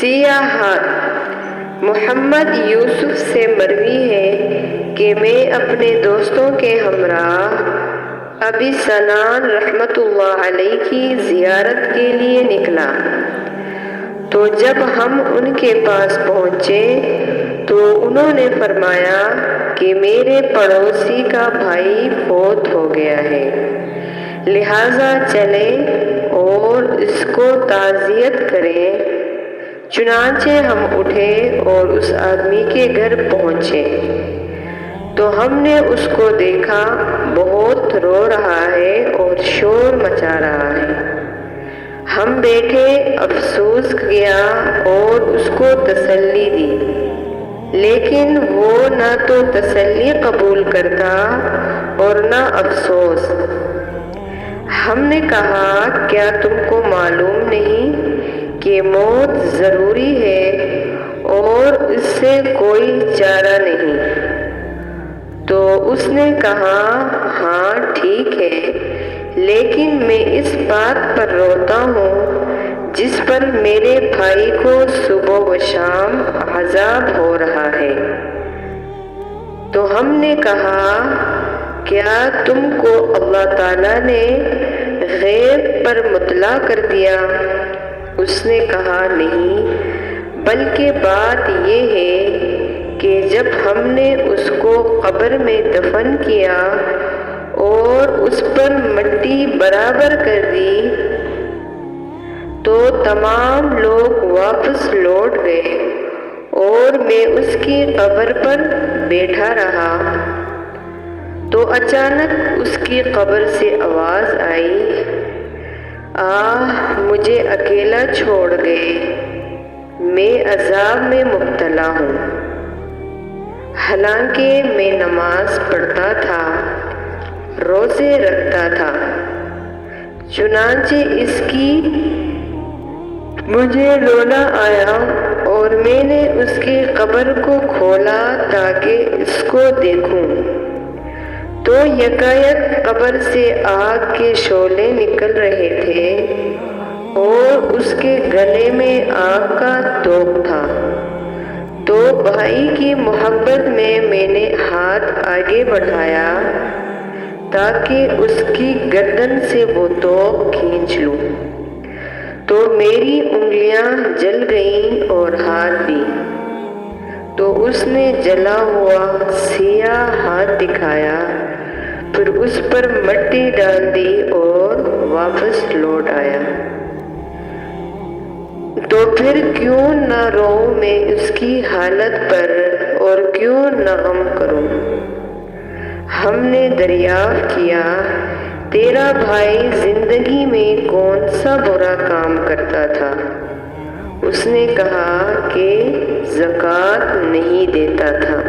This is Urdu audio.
سیاحت محمد یوسف سے مروی ہے کہ میں اپنے دوستوں کے ہمراہ ابی سنان رحمۃ اللہ علیہ کی زیارت کے لیے نکلا، تو جب ہم ان کے پاس پہنچے تو انہوں نے فرمایا کہ میرے پڑوسی کا بھائی فوت ہو گیا ہے، لہٰذا چلیں اور اس کو تعزیت کریں۔ چنانچہ ہم اٹھے اور اس آدمی کے گھر پہنچے تو ہم نے اس کو دیکھا، بہت رو رہا ہے اور شور مچا رہا ہے۔ ہم بیٹھے، افسوس کیا اور اس کو تسلی دی، لیکن وہ نہ تو تسلی قبول کرتا اور نہ افسوس۔ ہم نے کہا، کیا تم کو معلوم نہیں کہ موت ضروری ہے اور اس سے کوئی چارہ نہیں؟ تو اس نے کہا، ہاں ٹھیک ہے، لیکن میں اس بات پر روتا ہوں جس پر میرے بھائی کو صبح و شام عذاب ہو رہا ہے۔ تو ہم نے کہا، کیا تم کو اللہ تعالیٰ نے غیب پر مطلع کر دیا؟ اس نے کہا، نہیں، بلکہ بات یہ ہے کہ جب ہم نے اس کو قبر میں دفن کیا اور اس پر مٹی برابر کر دی تو تمام لوگ واپس لوٹ گئے اور میں اس کی قبر پر بیٹھا رہا، تو اچانک اس کی قبر سے آواز آئی، آہ مجھے اکیلا چھوڑ گئے، میں عذاب میں مبتلا ہوں۔ حالانکہ میں نماز پڑھتا تھا، روزے رکھتا تھا، چنانچہ اس کی مجھے رونا آیا اور میں نے اس کی قبر کو کھولا تاکہ اس کو دیکھوں، تو یکایک قبر سے آگ کے شعلے نکل رہے تھے اور اس کے گلے میں آگ کا توق تھا۔ تو بھائی کی محبت میں نے ہاتھ آگے بڑھایا تاکہ اس کی گردن سے وہ توق کھینچ لوں، تو میری انگلیاں جل گئیں اور ہاتھ بھی۔ تو اس نے جلا ہوا سیاہ ہاتھ دکھایا، پھر اس پر مٹی ڈال دی اور واپس لوٹ آیا۔ تو پھر کیوں نہ روؤں میں اس کی حالت پر اور کیوں نہ غم کروں؟ ہم نے دریافت کیا، تیرا بھائی زندگی میں کون سا برا کام کرتا تھا؟ اس نے کہا کہ زکوٰۃ نہیں دیتا تھا۔